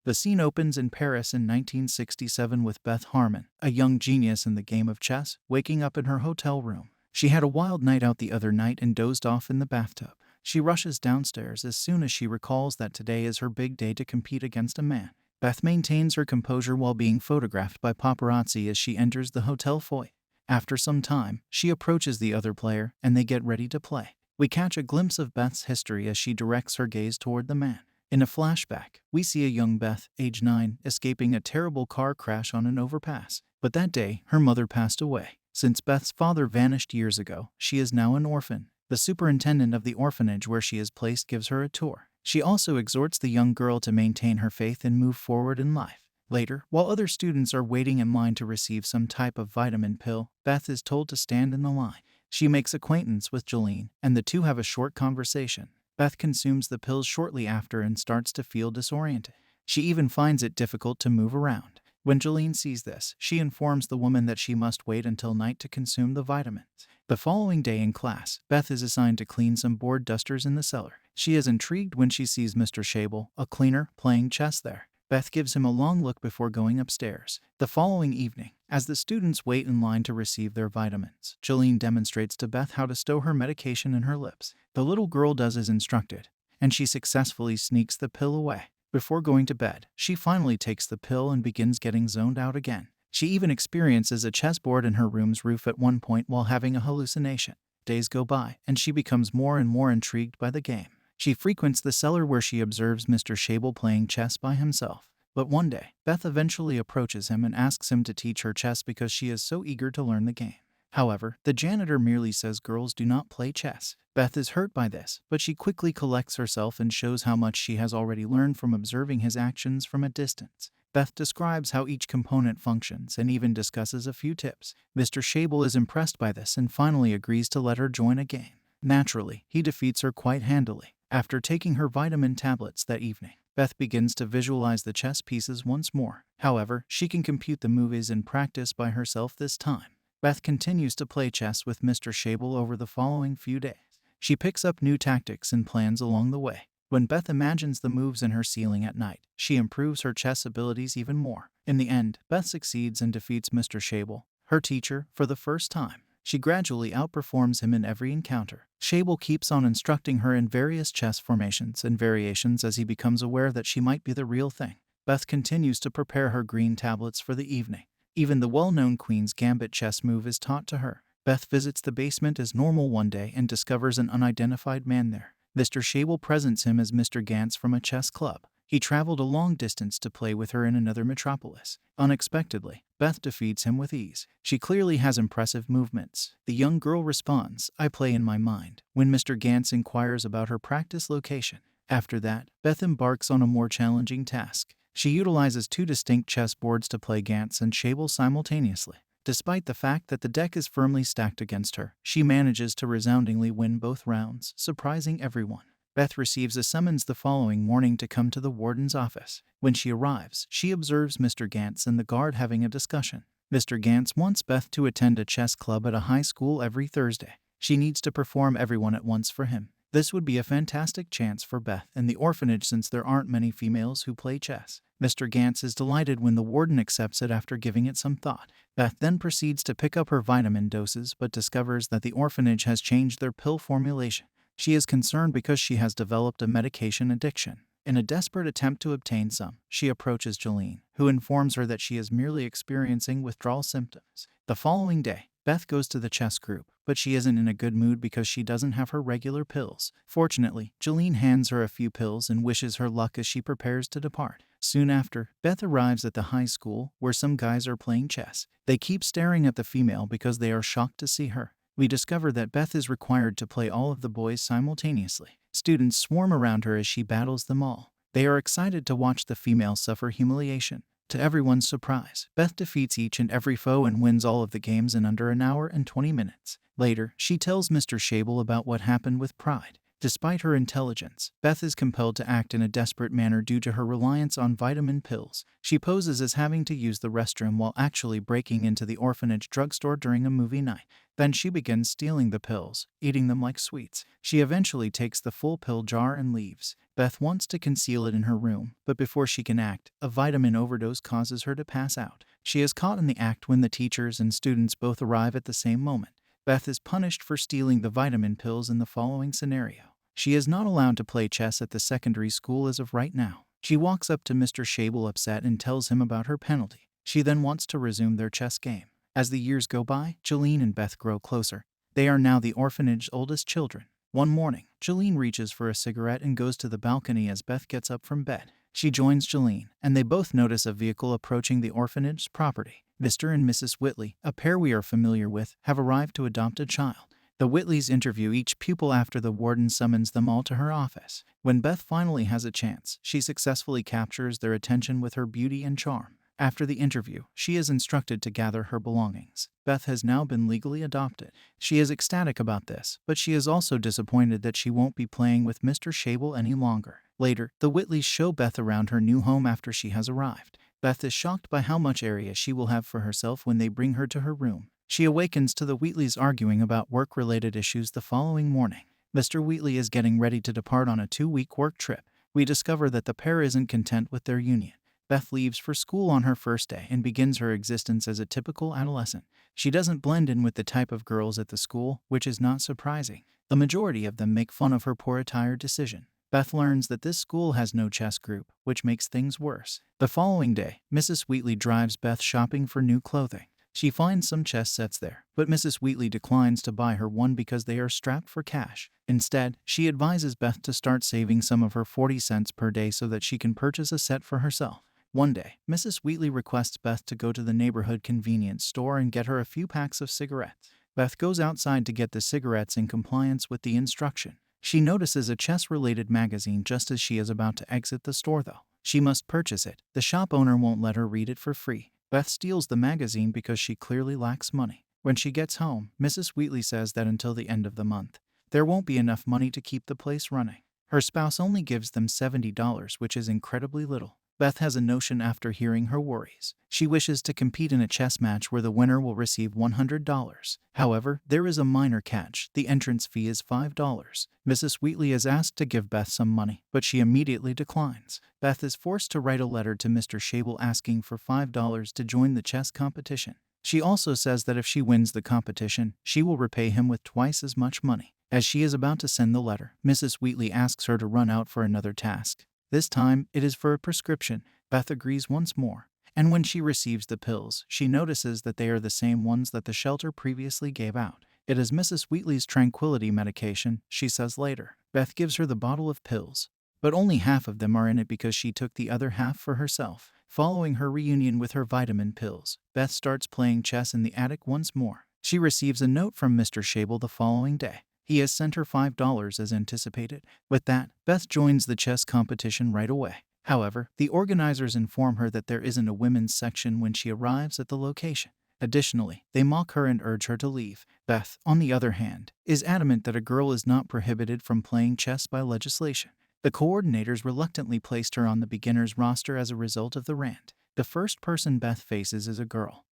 The scene opens in Paris in 1967 with Beth Harmon, a young genius in the game of chess, waking up in her hotel room. She had a wild night out the other night and dozed off in the bathtub. She rushes downstairs as soon as she recalls that today is her big day to compete against a man. Beth maintains her composure while being photographed by paparazzi as she enters the hotel foyer. After some time, she approaches the other player, and they get ready to play. We catch a glimpse of Beth's history as she directs her gaze toward the man. In a flashback, we see a young Beth, age 9, escaping a terrible car crash on an overpass. But that day, her mother passed away. Since Beth's father vanished years ago, she is now an orphan. The superintendent of the orphanage where she is placed gives her a tour. She also exhorts the young girl to maintain her faith and move forward in life. Later, while other students are waiting in line to receive some type of vitamin pill, Beth is told to stand in the line. She makes acquaintance with Jolene, and the two have a short conversation. Beth consumes the pills shortly after and starts to feel disoriented. She even finds it difficult to move around. When Jolene sees this, she informs the woman that she must wait until night to consume the vitamins. The following day in class, Beth is assigned to clean some board dusters in the cellar. She is intrigued when she sees Mr. Shable, a cleaner, playing chess there. Beth gives him a long look before going upstairs. The following evening, as the students wait in line to receive their vitamins, Jolene demonstrates to Beth how to stow her medication in her lips. The little girl does as instructed, and she successfully sneaks the pill away. Before going to bed, she finally takes the pill and begins getting zoned out again. She even experiences a chessboard in her room's roof at one point while having a hallucination. Days go by, and she becomes more and more intrigued by the game. She frequents the cellar where she observes Mr. Shable playing chess by himself. But one day, Beth eventually approaches him and asks him to teach her chess because she is so eager to learn the game. However, the janitor merely says girls do not play chess. Beth is hurt by this, but she quickly collects herself and shows how much she has already learned from observing his actions from a distance. Beth describes how each component functions and even discusses a few tips. Mr. Shable is impressed by this and finally agrees to let her join a game. Naturally, he defeats her quite handily. After taking her vitamin tablets that evening, Beth begins to visualize the chess pieces once more. However, she can compute the moves in practice by herself this time. Beth continues to play chess with Mr. Shable over the following few days. She picks up new tactics and plans along the way. When Beth imagines the moves in her ceiling at night, she improves her chess abilities even more. In the end, Beth succeeds and defeats Mr. Shable, her teacher, for the first time. She gradually outperforms him in every encounter. Shable keeps on instructing her in various chess formations and variations as he becomes aware that she might be the real thing. Beth continues to prepare her green tablets for the evening. Even the well-known Queen's Gambit chess move is taught to her. Beth visits the basement as normal one day and discovers an unidentified man there. Mr. Shable presents him as Mr. Gantz from a chess club. He traveled a long distance to play with her in another metropolis. Unexpectedly, Beth defeats him with ease. She clearly has impressive movements. The young girl responds, "I play in my mind," when Mr. Gantz inquires about her practice location. After that, Beth embarks on a more challenging task. She utilizes two distinct chess boards to play Gantz and Shable simultaneously. Despite the fact that the deck is firmly stacked against her, she manages to resoundingly win both rounds, surprising everyone. Beth receives a summons the following morning to come to the warden's office. When she arrives, she observes Mr. Gantz and the guard having a discussion. Mr. Gantz wants Beth to attend a chess club at a high school every Thursday. She needs to perform everyone at once for him. This would be a fantastic chance for Beth and the orphanage since there aren't many females who play chess. Mr. Gantz is delighted when the warden accepts it after giving it some thought. Beth then proceeds to pick up her vitamin doses but discovers that the orphanage has changed their pill formulation. She is concerned because she has developed a medication addiction. In a desperate attempt to obtain some, she approaches Jolene, who informs her that she is merely experiencing withdrawal symptoms. The following day, Beth goes to the chess group, but she isn't in a good mood because she doesn't have her regular pills. Fortunately, Jolene hands her a few pills and wishes her luck as she prepares to depart. Soon after, Beth arrives at the high school where some guys are playing chess. They keep staring at the female because they are shocked to see her. We discover that Beth is required to play all of the boys simultaneously. Students swarm around her as she battles them all. They are excited to watch the female suffer humiliation. To everyone's surprise, Beth defeats each and every foe and wins all of the games in under an hour and 20 minutes. Later, she tells Mr. Shable about what happened with Pride. Despite her intelligence, Beth is compelled to act in a desperate manner due to her reliance on vitamin pills. She poses as having to use the restroom while actually breaking into the orphanage drugstore during a movie night. Then she begins stealing the pills, eating them like sweets. She eventually takes the full pill jar and leaves. Beth wants to conceal it in her room, but before she can act, a vitamin overdose causes her to pass out. She is caught in the act when the teachers and students both arrive at the same moment. Beth is punished for stealing the vitamin pills in the following scenario. She is not allowed to play chess at the secondary school as of right now. She walks up to Mr. Shable upset and tells him about her penalty. She then wants to resume their chess game. As the years go by, Jolene and Beth grow closer. They are now the orphanage's oldest children. One morning, Jolene reaches for a cigarette and goes to the balcony as Beth gets up from bed. She joins Jolene, and they both notice a vehicle approaching the orphanage's property. Mr. and Mrs. Whitley, a pair we are familiar with, have arrived to adopt a child. The Whitleys interview each pupil after the warden summons them all to her office. When Beth finally has a chance, she successfully captures their attention with her beauty and charm. After the interview, she is instructed to gather her belongings. Beth has now been legally adopted. She is ecstatic about this, but she is also disappointed that she won't be playing with Mr. Shable any longer. Later, the Whitleys show Beth around her new home after she has arrived. Beth is shocked by how much area she will have for herself when they bring her to her room. She awakens to the Wheatleys arguing about work-related issues the following morning. Mr. Wheatley is getting ready to depart on a 2-week work trip. We discover that the pair isn't content with their union. Beth leaves for school on her first day and begins her existence as a typical adolescent. She doesn't blend in with the type of girls at the school, which is not surprising. The majority of them make fun of her poor attire decision. Beth learns that this school has no chess group, which makes things worse. The following day, Mrs. Wheatley drives Beth shopping for new clothing. She finds some chess sets there, but Mrs. Wheatley declines to buy her one because they are strapped for cash. Instead, she advises Beth to start saving some of her 40 cents per day so that she can purchase a set for herself. One day, Mrs. Wheatley requests Beth to go to the neighborhood convenience store and get her a few packs of cigarettes. Beth goes outside to get the cigarettes in compliance with the instruction. She notices a chess-related magazine just as she is about to exit the store though. She must purchase it. The shop owner won't let her read it for free. Beth steals the magazine because she clearly lacks money. When she gets home, Mrs. Wheatley says that until the end of the month, there won't be enough money to keep the place running. Her spouse only gives them $70, which is incredibly little. Beth has a notion after hearing her worries. She wishes to compete in a chess match where the winner will receive $100. However, there is a minor catch. The entrance fee is $5. Mrs. Wheatley is asked to give Beth some money, but she immediately declines. Beth is forced to write a letter to Mr. Shable asking for $5 to join the chess competition. She also says that if she wins the competition, she will repay him with twice as much money. As she is about to send the letter, Mrs. Wheatley asks her to run out for another task. This time, it is for a prescription. Beth agrees once more, and when she receives the pills, she notices that they are the same ones that the shelter previously gave out. It is Mrs. Wheatley's tranquility medication, she says later. Beth gives her the bottle of pills, but only half of them are in it because she took the other half for herself. Following her reunion with her vitamin pills, Beth starts playing chess in the attic once more. She receives a note from Mr. Shable the following day. He has sent her $5 as anticipated. With that, Beth joins the chess competition right away. However, the organizers inform her that there isn't a women's section when she arrives at the location. Additionally, they mock her and urge her to leave. Beth, on the other hand, is adamant that a girl is not prohibited from playing chess by legislation. The coordinators reluctantly placed her on the beginner's roster as a result of the rant. The first person Beth faces is a girl,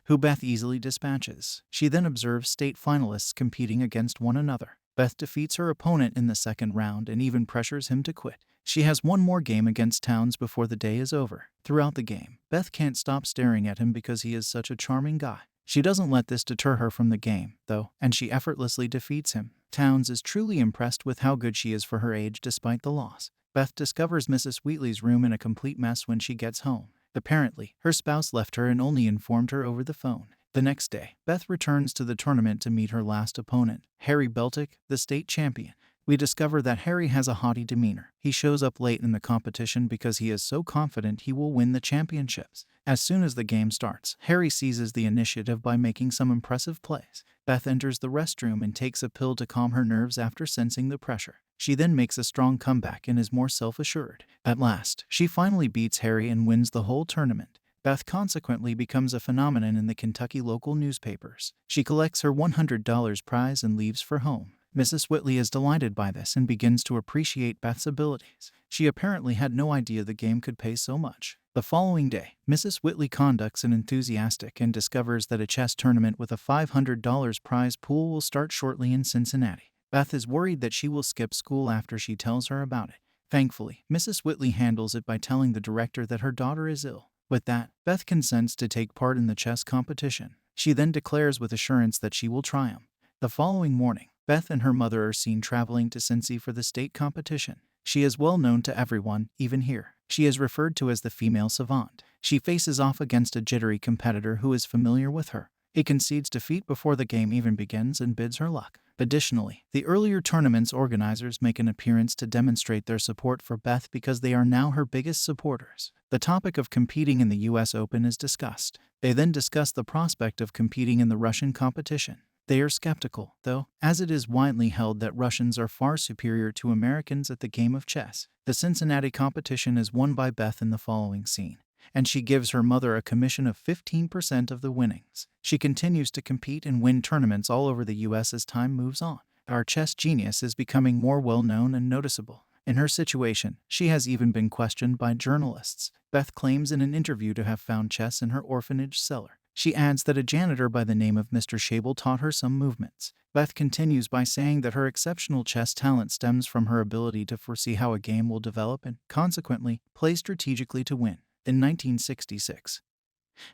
who Beth easily dispatches. She then observes state finalists competing against one another. Beth defeats her opponent in the second round and even pressures him to quit. She has one more game against Towns before the day is over. Throughout the game, Beth can't stop staring at him because he is such a charming guy. She doesn't let this deter her from the game, though, and she effortlessly defeats him. Towns is truly impressed with how good she is for her age despite the loss. Beth discovers Mrs. Wheatley's room in a complete mess when she gets home. Apparently, her spouse left her and only informed her over the phone. The next day, Beth returns to the tournament to meet her last opponent, Harry Beltic, the state champion. We discover that Harry has a haughty demeanor. He shows up late in the competition because he is so confident he will win the championships. As soon as the game starts, Harry seizes the initiative by making some impressive plays. Beth enters the restroom and takes a pill to calm her nerves after sensing the pressure. She then makes a strong comeback and is more self-assured. At last, she finally beats Harry and wins the whole tournament. Beth consequently becomes a phenomenon in the Kentucky local newspapers. She collects her $100 prize and leaves for home. Mrs. Whitley is delighted by this and begins to appreciate Beth's abilities. She apparently had no idea the game could pay so much. The following day, Mrs. Whitley conducts an enthusiastic and discovers that a chess tournament with a $500 prize pool will start shortly in Cincinnati. Beth is worried that she will skip school after she tells her about it. Thankfully, Mrs. Whitley handles it by telling the director that her daughter is ill. With that, Beth consents to take part in the chess competition. She then declares with assurance that she will triumph. The following morning, Beth and her mother are seen traveling to Cincy for the state competition. She is well known to everyone, even here. She is referred to as the female savant. She faces off against a jittery competitor who is familiar with her. He concedes defeat before the game even begins and bids her luck. Additionally, the earlier tournament's organizers make an appearance to demonstrate their support for Beth because they are now her biggest supporters. The topic of competing in the US Open is discussed. They then discuss the prospect of competing in the Russian competition. They are skeptical, though, as it is widely held that Russians are far superior to Americans at the game of chess. The Cincinnati competition is won by Beth in the following scene, and she gives her mother a commission of 15% of the winnings. She continues to compete and win tournaments all over the US as time moves on. Our chess genius is becoming more well-known and noticeable. In her situation, she has even been questioned by journalists. Beth claims in an interview to have found chess in her orphanage cellar. She adds that a janitor by the name of Mr. Schabel taught her some movements. Beth continues by saying that her exceptional chess talent stems from her ability to foresee how a game will develop and, consequently, play strategically to win. In 1966,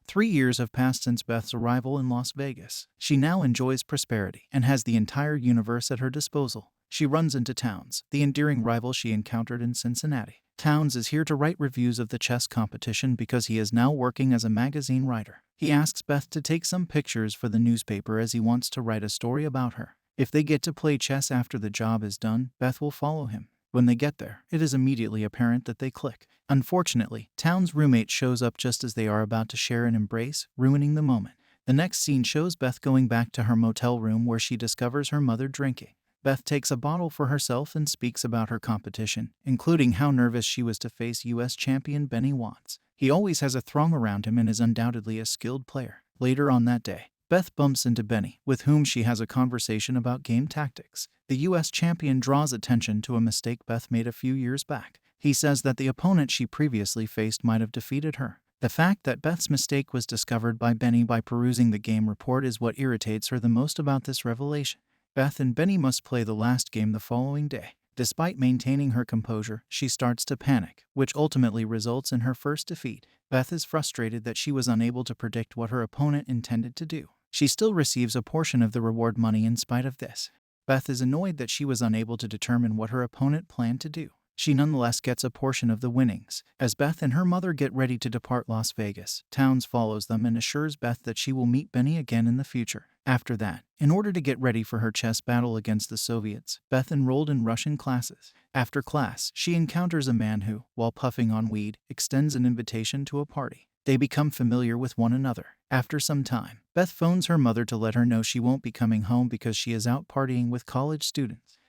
3 years have passed since Beth's arrival in Las Vegas. She now enjoys prosperity and has the entire universe at her disposal. She runs into Towns, the endearing rival she encountered in Cincinnati. Towns is here to write reviews of the chess competition because he is now working as a magazine writer. He asks Beth to take some pictures for the newspaper as he wants to write a story about her. If they get to play chess after the job is done, Beth will follow him. When they get there, it is immediately apparent that they click. Unfortunately, Towns' roommate shows up just as they are about to share an embrace, ruining the moment. The next scene shows Beth going back to her motel room where she discovers her mother drinking. Beth takes a bottle for herself and speaks about her competition, including how nervous she was to face U.S. champion Benny Watts. He always has a throng around him and is undoubtedly a skilled player. Later on that day, Beth bumps into Benny, with whom she has a conversation about game tactics. The U.S. champion draws attention to a mistake Beth made a few years back. He says that the opponent she previously faced might have defeated her. The fact that Beth's mistake was discovered by Benny by perusing the game report is what irritates her the most about this revelation. Beth and Benny must play the last game the following day. Despite maintaining her composure, she starts to panic, which ultimately results in her first defeat. Beth is frustrated that she was unable to predict what her opponent intended to do. She still receives a portion of the reward money in spite of this. Beth is annoyed that she was unable to determine what her opponent planned to do. She nonetheless gets a portion of the winnings. As Beth and her mother get ready to depart Las Vegas, Towns follows them and assures Beth that she will meet Benny again in the future. After that, in order to get ready for her chess battle against the Soviets, Beth enrolled in Russian classes. After class, she encounters a man who, while puffing on weed, extends an invitation to a party. They become familiar with one another. After some time, Beth phones her mother to let her know she won't be coming home because she is out partying with college students.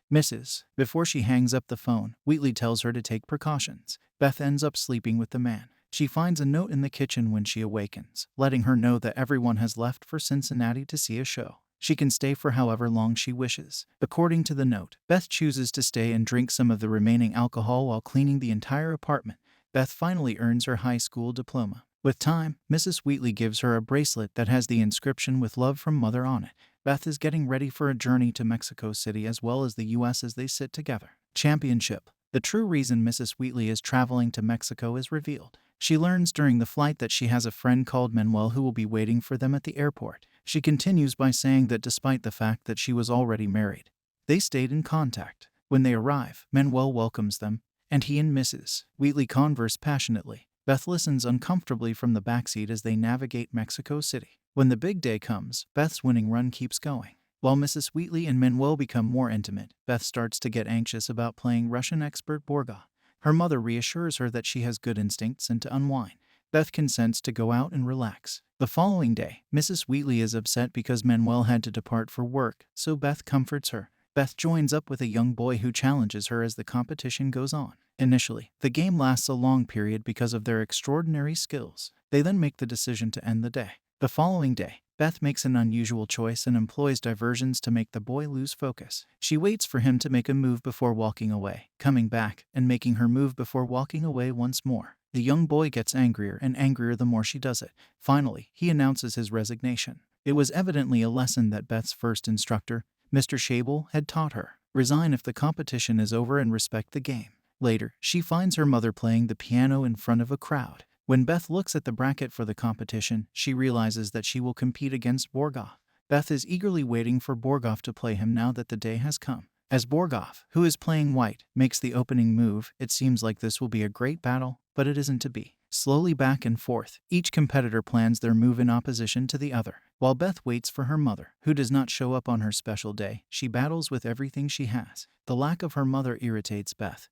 Before she hangs up the phone, Wheatley tells her to take precautions. Beth ends up sleeping with the man. She finds a note in the kitchen when she awakens, letting her know that everyone has left for Cincinnati to see a show. She can stay for however long she wishes. According to the note, Beth chooses to stay and drink some of the remaining alcohol while cleaning the entire apartment. Beth finally earns her high school diploma. With time, Mrs. Wheatley gives her a bracelet that has the inscription "With love from Mother" on it. Beth is getting ready for a journey to Mexico City as well as the U.S. as they sit together. Championship. The true reason Mrs. Wheatley is traveling to Mexico is revealed. She learns during the flight that she has a friend called Manuel who will be waiting for them at the airport. She continues by saying that despite the fact that she was already married, they stayed in contact. When they arrive, Manuel welcomes them, and he and Mrs. Wheatley converse passionately. Beth listens uncomfortably from the backseat as they navigate Mexico City. When the big day comes, Beth's winning run keeps going. While Mrs. Wheatley and Manuel become more intimate, Beth starts to get anxious about playing Russian expert Borga. Her mother reassures her that she has good instincts and to unwind. Beth consents to go out and relax. The following day, Mrs. Wheatley is upset because Manuel had to depart for work, so Beth comforts her. Beth joins up with a young boy who challenges her as the competition goes on. Initially, the game lasts a long period because of their extraordinary skills. They then make the decision to end the day. The following day, Beth makes an unusual choice and employs diversions to make the boy lose focus. She waits for him to make a move before walking away, coming back and making her move before walking away once more. The young boy gets angrier and angrier the more she does it. Finally, he announces his resignation. It was evidently a lesson that Beth's first instructor, Mr. Shable, had taught her. Resign if the competition is over and respect the game. Later, she finds her mother playing the piano in front of a crowd. When Beth looks at the bracket for the competition, she realizes that she will compete against Borgov. Beth is eagerly waiting for Borgov to play him now that the day has come. As Borgov, who is playing white, makes the opening move, it seems like this will be a great battle, but it isn't to be. Slowly back and forth, each competitor plans their move in opposition to the other. While Beth waits for her mother, who does not show up on her special day, she battles with everything she has. The lack of her mother irritates Beth,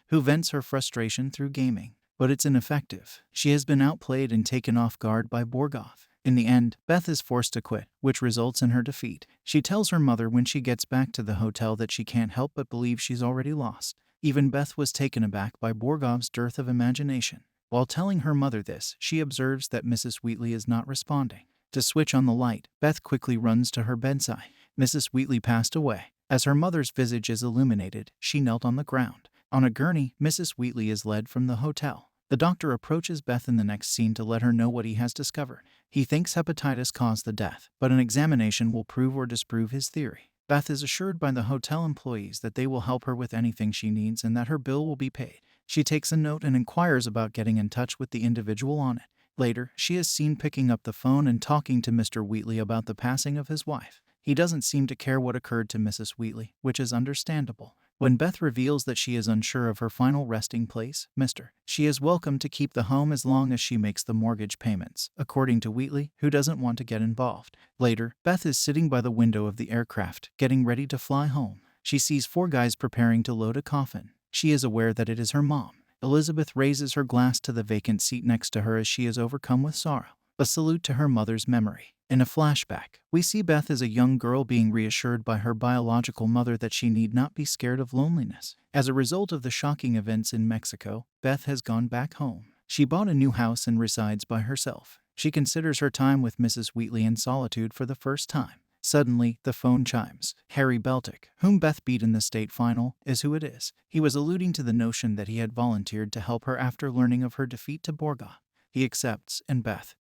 who vents her frustration through gaming. But it's ineffective. She has been outplayed and taken off guard by Borgov. In the end, Beth is forced to quit, which results in her defeat. She tells her mother when she gets back to the hotel that she can't help but believe she's already lost. Even Beth was taken aback by Borgov's dearth of imagination. While telling her mother this, she observes that Mrs. Wheatley is not responding. To switch on the light, Beth quickly runs to her bedside. Mrs. Wheatley passed away. As her mother's visage is illuminated, she knelt on the ground. On a gurney, Mrs. Wheatley is led from the hotel. The doctor approaches Beth in the next scene to let her know what he has discovered. He thinks hepatitis caused the death, but an examination will prove or disprove his theory. Beth is assured by the hotel employees that they will help her with anything she needs and that her bill will be paid. She takes a note and inquires about getting in touch with the individual on it. Later, she is seen picking up the phone and talking to Mr. Wheatley about the passing of his wife. He doesn't seem to care what occurred to Mrs. Wheatley, which is understandable. When Beth reveals that she is unsure of her final resting place, she is welcome to keep the home as long as she makes the mortgage payments, according to Wheatley, who doesn't want to get involved. Later, Beth is sitting by the window of the aircraft, getting ready to fly home. She sees 4 guys preparing to load a coffin. She is aware that it is her mom. Elizabeth raises her glass to the vacant seat next to her as she is overcome with sorrow. A salute to her mother's memory. In a flashback, we see Beth as a young girl being reassured by her biological mother that she need not be scared of loneliness. As a result of the shocking events in Mexico, Beth has gone back home. She bought a new house and resides by herself. She considers her time with Mrs. Wheatley in solitude for the first time. Suddenly, the phone chimes. Harry Beltic, whom Beth beat in the state final, is who it is. He was alluding to the notion that he had volunteered to help her after learning of her defeat to Borgov. He accepts, and Beth,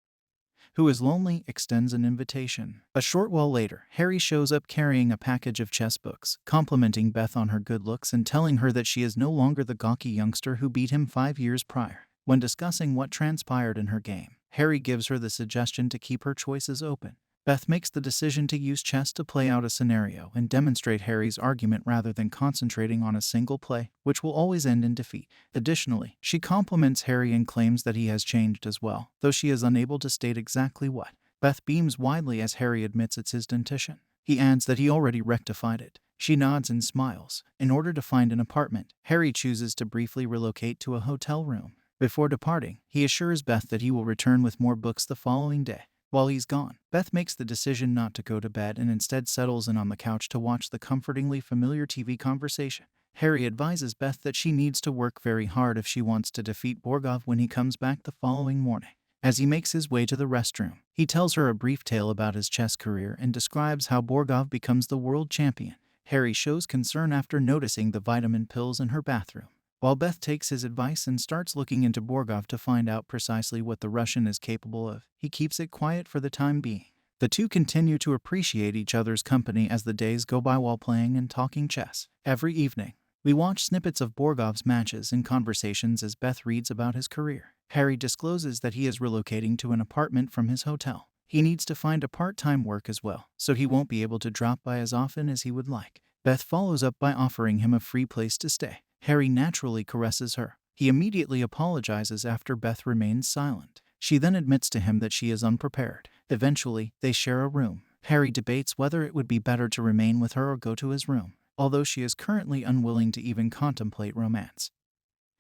who is lonely, extends an invitation. A short while later, Harry shows up carrying a package of chess books, complimenting Beth on her good looks and telling her that she is no longer the gawky youngster who beat him 5 years prior. When discussing what transpired in her game, Harry gives her the suggestion to keep her choices open. Beth makes the decision to use chess to play out a scenario and demonstrate Harry's argument rather than concentrating on a single play, which will always end in defeat. Additionally, she compliments Harry and claims that he has changed as well, though she is unable to state exactly what. Beth beams widely as Harry admits it's his dentition. He adds that he already rectified it. She nods and smiles. In order to find an apartment, Harry chooses to briefly relocate to a hotel room. Before departing, he assures Beth that he will return with more books the following day. While he's gone, Beth makes the decision not to go to bed and instead settles in on the couch to watch the comfortingly familiar TV conversation. Harry advises Beth that she needs to work very hard if she wants to defeat Borgov when he comes back the following morning. As he makes his way to the restroom, he tells her a brief tale about his chess career and describes how Borgov becomes the world champion. Harry shows concern after noticing the vitamin pills in her bathroom. While Beth takes his advice and starts looking into Borgov to find out precisely what the Russian is capable of, he keeps it quiet for the time being. The two continue to appreciate each other's company as the days go by while playing and talking chess. Every evening, we watch snippets of Borgov's matches and conversations as Beth reads about his career. Harry discloses that he is relocating to an apartment from his hotel. He needs to find a part-time work as well, so he won't be able to drop by as often as he would like. Beth follows up by offering him a free place to stay. Harry naturally caresses her. He immediately apologizes after Beth remains silent. She then admits to him that she is unprepared. Eventually, they share a room. Harry debates whether it would be better to remain with her or go to his room, although she is currently unwilling to even contemplate romance.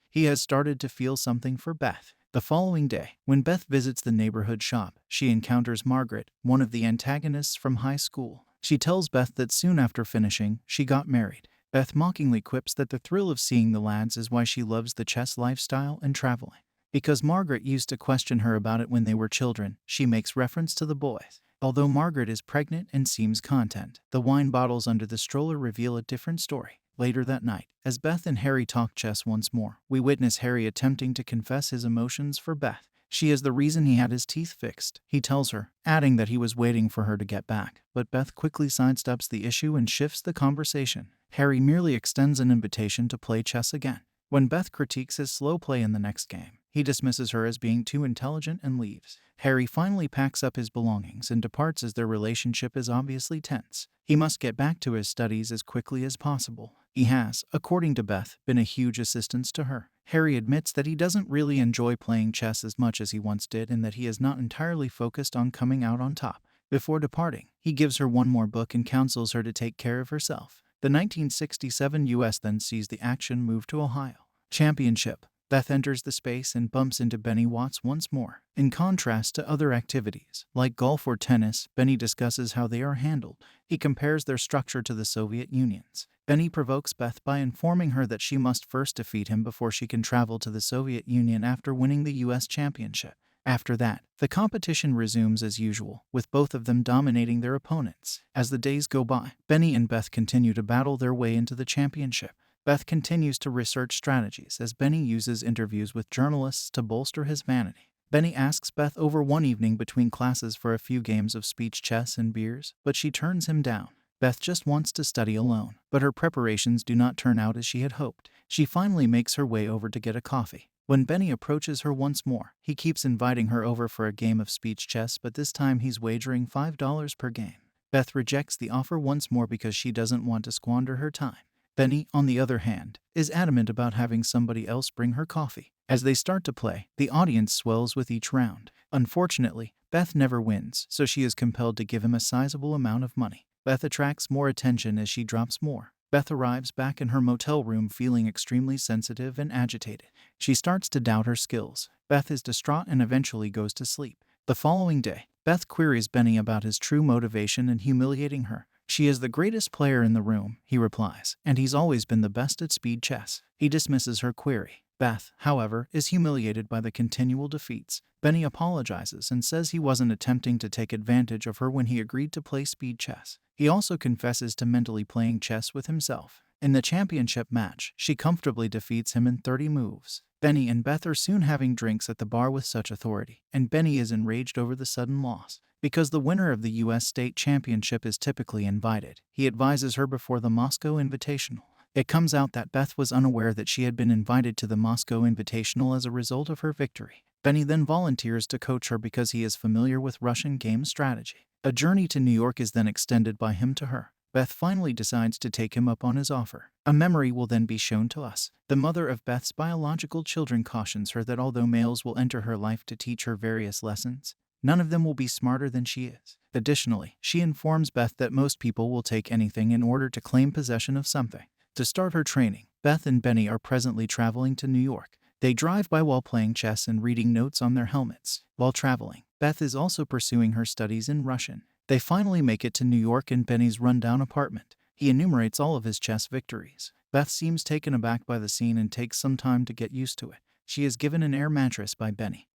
He has started to feel something for Beth. The following day, when Beth visits the neighborhood shop, she encounters Margaret, one of the antagonists from high school. She tells Beth that soon after finishing, she got married. Beth mockingly quips that the thrill of seeing the lads is why she loves the chess lifestyle and traveling. Because Margaret used to question her about it when they were children, she makes reference to the boys. Although Margaret is pregnant and seems content, the wine bottles under the stroller reveal a different story. Later that night, as Beth and Harry talk chess once more, we witness Harry attempting to confess his emotions for Beth. She is the reason he had his teeth fixed, he tells her, adding that he was waiting for her to get back. But Beth quickly sidesteps the issue and shifts the conversation. Harry merely extends an invitation to play chess again. When Beth critiques his slow play in the next game, he dismisses her as being too intelligent and leaves. Harry finally packs up his belongings and departs as their relationship is obviously tense. He must get back to his studies as quickly as possible. He has, according to Beth, been a huge assistance to her. Harry admits that he doesn't really enjoy playing chess as much as he once did and that he is not entirely focused on coming out on top. Before departing, he gives her one more book and counsels her to take care of herself. The 1967 U.S. then sees the action move to Ohio Championship. Beth enters the space and bumps into Benny Watts once more. In contrast to other activities, like golf or tennis, Benny discusses how they are handled. He compares their structure to the Soviet Union's. Benny provokes Beth by informing her that she must first defeat him before she can travel to the Soviet Union after winning the U.S. championship. After that, the competition resumes as usual, with both of them dominating their opponents. As the days go by, Benny and Beth continue to battle their way into the championship. Beth continues to research strategies as Benny uses interviews with journalists to bolster his vanity. Benny asks Beth over one evening between classes for a few games of speech chess and beers, but she turns him down. Beth just wants to study alone, but her preparations do not turn out as she had hoped. She finally makes her way over to get a coffee. When Benny approaches her once more, he keeps inviting her over for a game of speech chess, but this time he's wagering $5 per game. Beth rejects the offer once more because she doesn't want to squander her time. Benny, on the other hand, is adamant about having somebody else bring her coffee. As they start to play, the audience swells with each round. Unfortunately, Beth never wins, so she is compelled to give him a sizable amount of money. Beth attracts more attention as she drops more. Beth arrives back in her motel room feeling extremely sensitive and agitated. She starts to doubt her skills. Beth is distraught and eventually goes to sleep. The following day, Beth queries Benny about his true motivation and humiliating her. She is the greatest player in the room, he replies, and he's always been the best at speed chess. He dismisses her query. Beth, however, is humiliated by the continual defeats. Benny apologizes and says he wasn't attempting to take advantage of her when he agreed to play speed chess. He also confesses to mentally playing chess with himself. In the championship match, she comfortably defeats him in 30 moves. Benny and Beth are soon having drinks at the bar with such authority, and Benny is enraged over the sudden loss. Because the winner of the U.S. state championship is typically invited, he advises her before the Moscow Invitational. It comes out that Beth was unaware that she had been invited to the Moscow Invitational as a result of her victory. Benny then volunteers to coach her because he is familiar with Russian game strategy. A journey to New York is then extended by him to her. Beth finally decides to take him up on his offer. A memory will then be shown to us. The mother of Beth's biological children cautions her that although males will enter her life to teach her various lessons, none of them will be smarter than she is. Additionally, she informs Beth that most people will take anything in order to claim possession of something. To start her training, Beth and Benny are presently traveling to New York. They drive by while playing chess and reading notes on their helmets. While traveling, Beth is also pursuing her studies in Russian. They finally make it to New York and Benny's rundown apartment. He enumerates all of his chess victories. Beth seems taken aback by the scene and takes some time to get used to it. She is given an air mattress by Benny,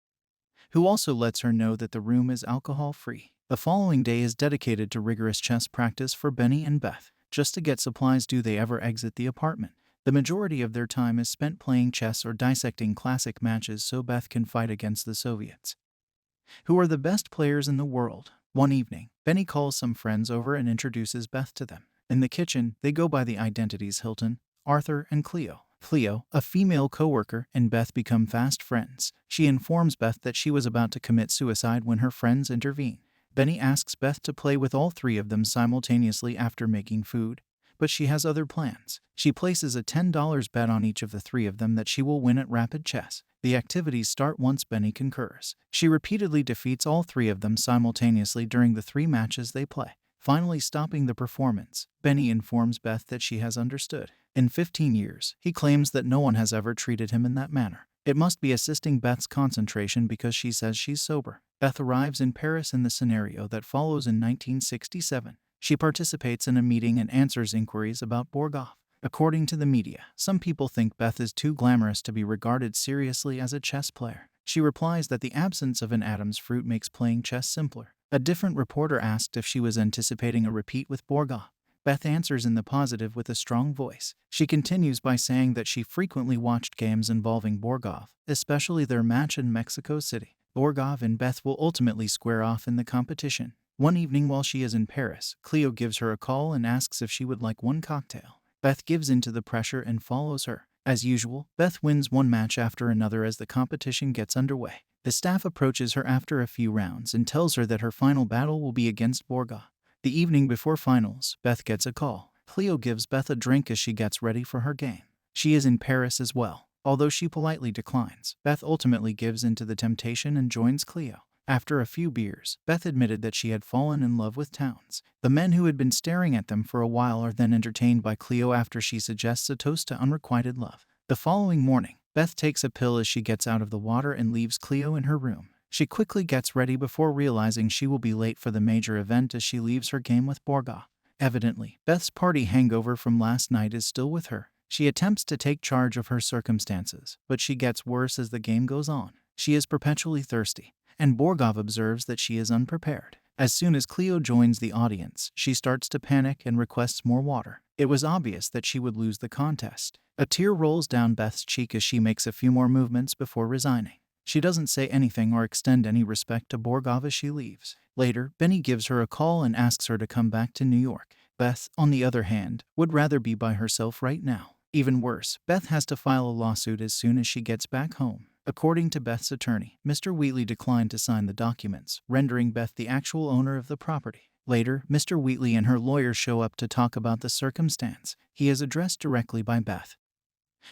who also lets her know that the room is alcohol-free. The following day is dedicated to rigorous chess practice for Benny and Beth. Just to get supplies do they ever exit the apartment. The majority of their time is spent playing chess or dissecting classic matches so Beth can fight against the Soviets, who are the best players in the world. One evening, Benny calls some friends over and introduces Beth to them. In the kitchen, they go by the identities Hilton, Arthur, and Cleo. Cleo, a female coworker, and Beth become fast friends. She informs Beth that she was about to commit suicide when her friends intervene. Benny asks Beth to play with all three of them simultaneously after making food, but she has other plans. She places a $10 bet on each of the three of them that she will win at rapid chess. The activities start once Benny concurs. She repeatedly defeats all three of them simultaneously during the 3 matches they play. Finally stopping the performance, Benny informs Beth that she has understood. In 15 years, he claims that no one has ever treated him in that manner. It must be assisting Beth's concentration because she says she's sober. Beth arrives in Paris in the scenario that follows in 1967. She participates in a meeting and answers inquiries about Borgov. According to the media, some people think Beth is too glamorous to be regarded seriously as a chess player. She replies that the absence of an Adam's fruit makes playing chess simpler. A different reporter asked if she was anticipating a repeat with Borgov. Beth answers in the positive with a strong voice. She continues by saying that she frequently watched games involving Borgov, especially their match in Mexico City. Borgov and Beth will ultimately square off in the competition. One evening while she is in Paris, Cleo gives her a call and asks if she would like one cocktail. Beth gives in to the pressure and follows her. As usual, Beth wins one match after another as the competition gets underway. The staff approaches her after a few rounds and tells her that her final battle will be against Borgov. The evening before finals, Beth gets a call. Cleo gives Beth a drink as she gets ready for her game. She is in Paris as well. Although she politely declines, Beth ultimately gives in to the temptation and joins Cleo. After a few beers, Beth admitted that she had fallen in love with Towns. The men who had been staring at them for a while are then entertained by Cleo after she suggests a toast to unrequited love. The following morning, Beth takes a pill as she gets out of the water and leaves Cleo in her room. She quickly gets ready before realizing she will be late for the major event as she leaves her game with Borgov. Evidently, Beth's party hangover from last night is still with her. She attempts to take charge of her circumstances, but she gets worse as the game goes on. She is perpetually thirsty, and Borgov observes that she is unprepared. As soon as Cleo joins the audience, she starts to panic and requests more water. It was obvious that she would lose the contest. A tear rolls down Beth's cheek as she makes a few more movements before resigning. She doesn't say anything or extend any respect to Borgov as she leaves. Later, Benny gives her a call and asks her to come back to New York. Beth, on the other hand, would rather be by herself right now. Even worse, Beth has to file a lawsuit as soon as she gets back home. According to Beth's attorney, Mr. Wheatley declined to sign the documents, rendering Beth the actual owner of the property. Later, Mr. Wheatley and her lawyer show up to talk about the circumstance. He is addressed directly by Beth,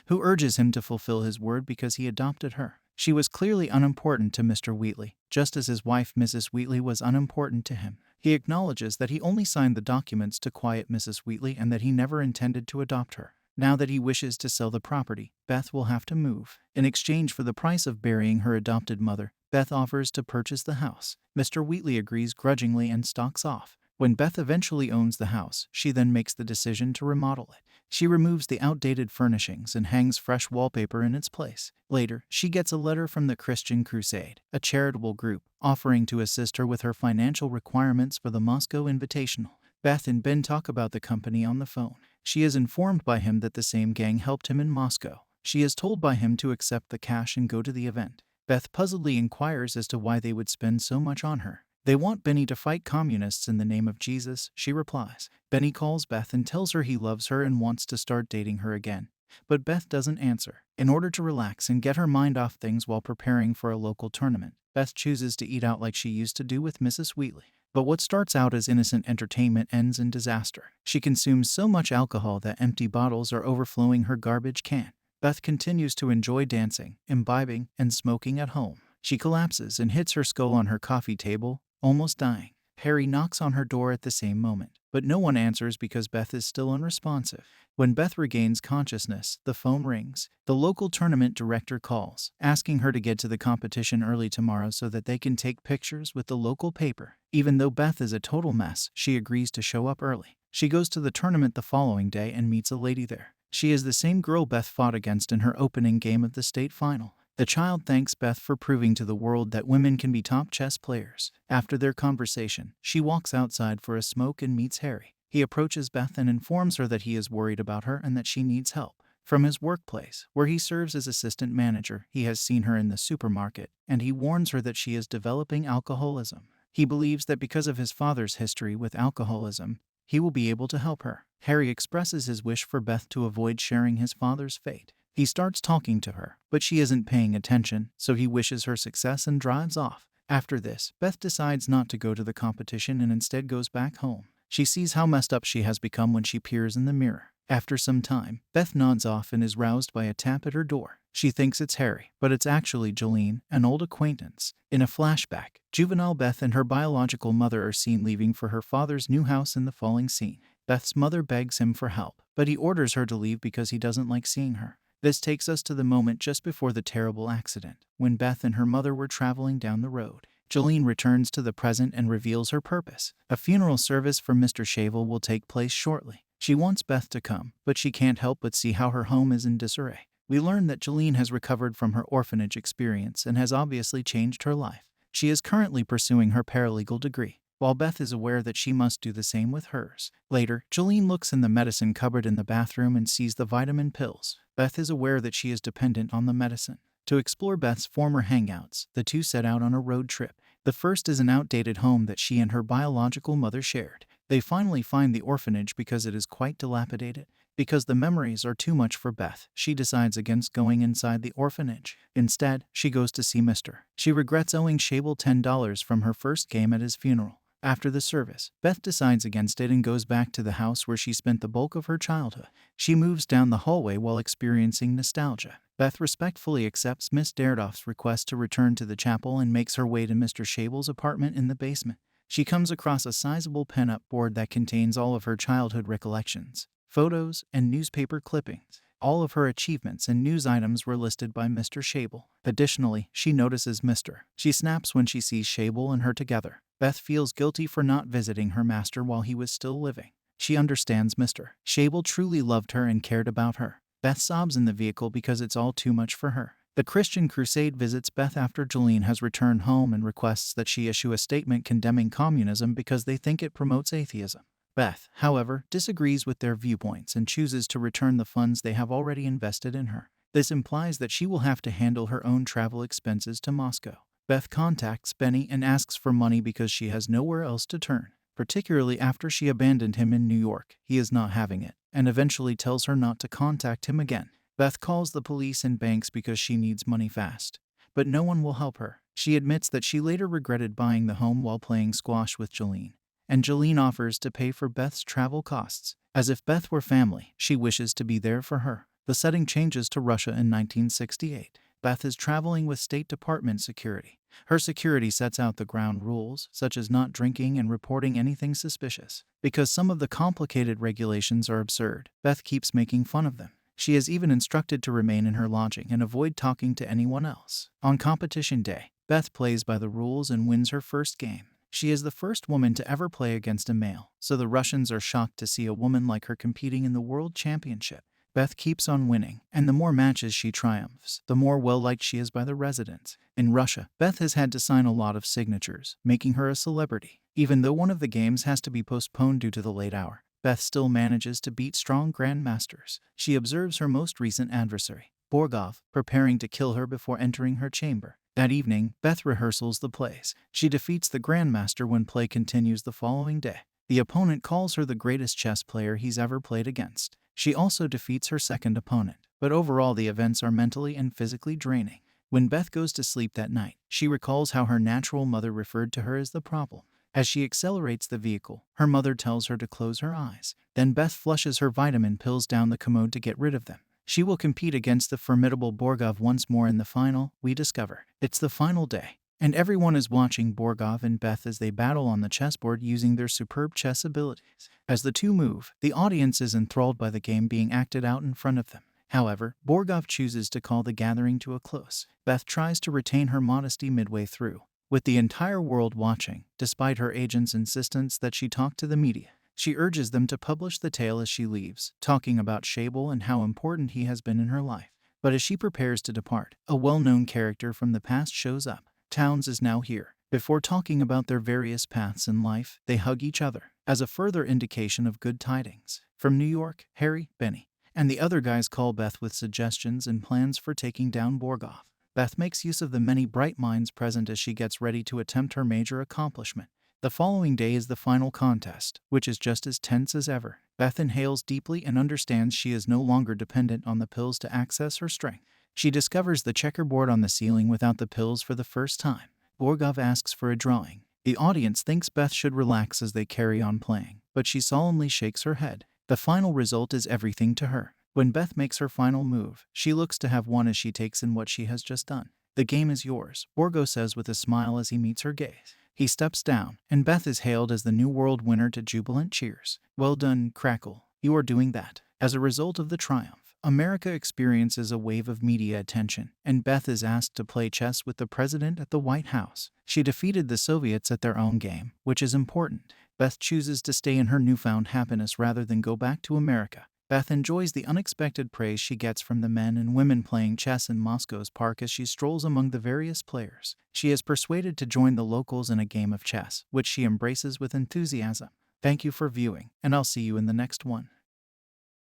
who urges him to fulfill his word because he adopted her. She was clearly unimportant to Mr. Wheatley, just as his wife Mrs. Wheatley was unimportant to him. He acknowledges that he only signed the documents to quiet Mrs. Wheatley and that he never intended to adopt her. Now that he wishes to sell the property, Beth will have to move. In exchange for the price of burying her adopted mother, Beth offers to purchase the house. Mr. Wheatley agrees grudgingly and stalks off. When Beth eventually owns the house, she then makes the decision to remodel it. She removes the outdated furnishings and hangs fresh wallpaper in its place. Later, she gets a letter from the Christian Crusade, a charitable group, offering to assist her with her financial requirements for the Moscow Invitational. Beth and Ben talk about the company on the phone. She is informed by him that the same gang helped him in Moscow. She is told by him to accept the cash and go to the event. Beth puzzledly inquires as to why they would spend so much on her. They want Benny to fight communists in the name of Jesus, she replies. Benny calls Beth and tells her he loves her and wants to start dating her again. But Beth doesn't answer. In order to relax and get her mind off things while preparing for a local tournament, Beth chooses to eat out like she used to do with Mrs. Wheatley. But what starts out as innocent entertainment ends in disaster. She consumes so much alcohol that empty bottles are overflowing her garbage can. Beth continues to enjoy dancing, imbibing, and smoking at home. She collapses and hits her skull on her coffee table, almost dying. Harry knocks on her door at the same moment, but no one answers because Beth is still unresponsive. When Beth regains consciousness, the phone rings. The local tournament director calls, asking her to get to the competition early tomorrow so that they can take pictures with the local paper. Even though Beth is a total mess, she agrees to show up early. She goes to the tournament the following day and meets a lady there. She is the same girl Beth fought against in her opening game of the state final. The child thanks Beth for proving to the world that women can be top chess players. After their conversation, she walks outside for a smoke and meets Harry. He approaches Beth and informs her that he is worried about her and that she needs help. From his workplace, where he serves as assistant manager, he has seen her in the supermarket, and he warns her that she is developing alcoholism. He believes that because of his father's history with alcoholism, he will be able to help her. Harry expresses his wish for Beth to avoid sharing his father's fate. He starts talking to her, but she isn't paying attention, so he wishes her success and drives off. After this, Beth decides not to go to the competition and instead goes back home. She sees how messed up she has become when she peers in the mirror. After some time, Beth nods off and is roused by a tap at her door. She thinks it's Harry, but it's actually Jolene, an old acquaintance. In a flashback, juvenile Beth and her biological mother are seen leaving for her father's new house in the following scene. Beth's mother begs him for help, but he orders her to leave because he doesn't like seeing her. This takes us to the moment just before the terrible accident, when Beth and her mother were traveling down the road. Jolene returns to the present and reveals her purpose. A funeral service for Mr. Shavel will take place shortly. She wants Beth to come, but she can't help but see how her home is in disarray. We learn that Jolene has recovered from her orphanage experience and has obviously changed her life. She is currently pursuing her paralegal degree, while Beth is aware that she must do the same with hers. Later, Jolene looks in the medicine cupboard in the bathroom and sees the vitamin pills. Beth is aware that she is dependent on the medicine. To explore Beth's former hangouts, the two set out on a road trip. The first is an outdated home that she and her biological mother shared. They finally find the orphanage because it is quite dilapidated. Because the memories are too much for Beth, she decides against going inside the orphanage. Instead, she goes to see Mr. She regrets owing Shable $10 from her first game at his funeral. After the service, Beth decides against it and goes back to the house where she spent the bulk of her childhood. She moves down the hallway while experiencing nostalgia. Beth respectfully accepts Miss Daredoff's request to return to the chapel and makes her way to Mr. Shable's apartment in the basement. She comes across a sizable pen-up board that contains all of her childhood recollections, photos, and newspaper clippings. All of her achievements and news items were listed by Mr. Shable. Additionally, she notices Mr. She snaps when she sees Shable and her together. Beth feels guilty for not visiting her master while he was still living. She understands Mr. Shable truly loved her and cared about her. Beth sobs in the vehicle because it's all too much for her. The Christian Crusade visits Beth after Jolene has returned home and requests that she issue a statement condemning communism because they think it promotes atheism. Beth, however, disagrees with their viewpoints and chooses to return the funds they have already invested in her. This implies that she will have to handle her own travel expenses to Moscow. Beth contacts Benny and asks for money because she has nowhere else to turn, particularly after she abandoned him in New York. He is not having it, and eventually tells her not to contact him again. Beth calls the police and banks because she needs money fast, but no one will help her. She admits that she later regretted buying the home while playing squash with Jolene, and Jolene offers to pay for Beth's travel costs. As if Beth were family, she wishes to be there for her. The setting changes to Russia in 1968. Beth is traveling with State Department security. Her security sets out the ground rules, such as not drinking and reporting anything suspicious. Because some of the complicated regulations are absurd, Beth keeps making fun of them. She is even instructed to remain in her lodging and avoid talking to anyone else. On competition day, Beth plays by the rules and wins her first game. She is the first woman to ever play against a male, so the Russians are shocked to see a woman like her competing in the World Championship. Beth keeps on winning, and the more matches she triumphs, the more well-liked she is by the residents. In Russia, Beth has had to sign a lot of signatures, making her a celebrity. Even though one of the games has to be postponed due to the late hour, Beth still manages to beat strong grandmasters. She observes her most recent adversary, Borgov, preparing to kill her before entering her chamber. That evening, Beth rehearsals the plays. She defeats the grandmaster when play continues the following day. The opponent calls her the greatest chess player he's ever played against. She also defeats her second opponent, but overall the events are mentally and physically draining. When Beth goes to sleep that night, she recalls how her natural mother referred to her as the problem. As she accelerates the vehicle, her mother tells her to close her eyes. Then Beth flushes her vitamin pills down the commode to get rid of them. She will compete against the formidable Borgov once more in the final, we discover. It's the final day, and everyone is watching Borgov and Beth as they battle on the chessboard using their superb chess abilities. As the two move, the audience is enthralled by the game being acted out in front of them. However, Borgov chooses to call the gathering to a close. Beth tries to retain her modesty midway through, with the entire world watching, despite her agent's insistence that she talk to the media. She urges them to publish the tale as she leaves, talking about Shable and how important he has been in her life. But as she prepares to depart, a well-known character from the past shows up. Towns is now here. Before talking about their various paths in life, they hug each other, as a further indication of good tidings. From New York, Harry, Benny, and the other guys call Beth with suggestions and plans for taking down Borgov. Beth makes use of the many bright minds present as she gets ready to attempt her major accomplishment. The following day is the final contest, which is just as tense as ever. Beth inhales deeply and understands she is no longer dependent on the pills to access her strength. She discovers the checkerboard on the ceiling without the pills for the first time. Borgov asks for a drawing. The audience thinks Beth should relax as they carry on playing, but she solemnly shakes her head. The final result is everything to her. When Beth makes her final move, she looks to have won as she takes in what she has just done. The game is yours, Borgo says with a smile as he meets her gaze. He steps down, and Beth is hailed as the new world winner to jubilant cheers. Well done, Crackle. You are doing that. As a result of the triumph, America experiences a wave of media attention, and Beth is asked to play chess with the president at the White House. She defeated the Soviets at their own game, which is important. Beth chooses to stay in her newfound happiness rather than go back to America. Beth enjoys the unexpected praise she gets from the men and women playing chess in Moscow's park as she strolls among the various players. She is persuaded to join the locals in a game of chess, which she embraces with enthusiasm. Thank you for viewing, and I'll see you in the next one.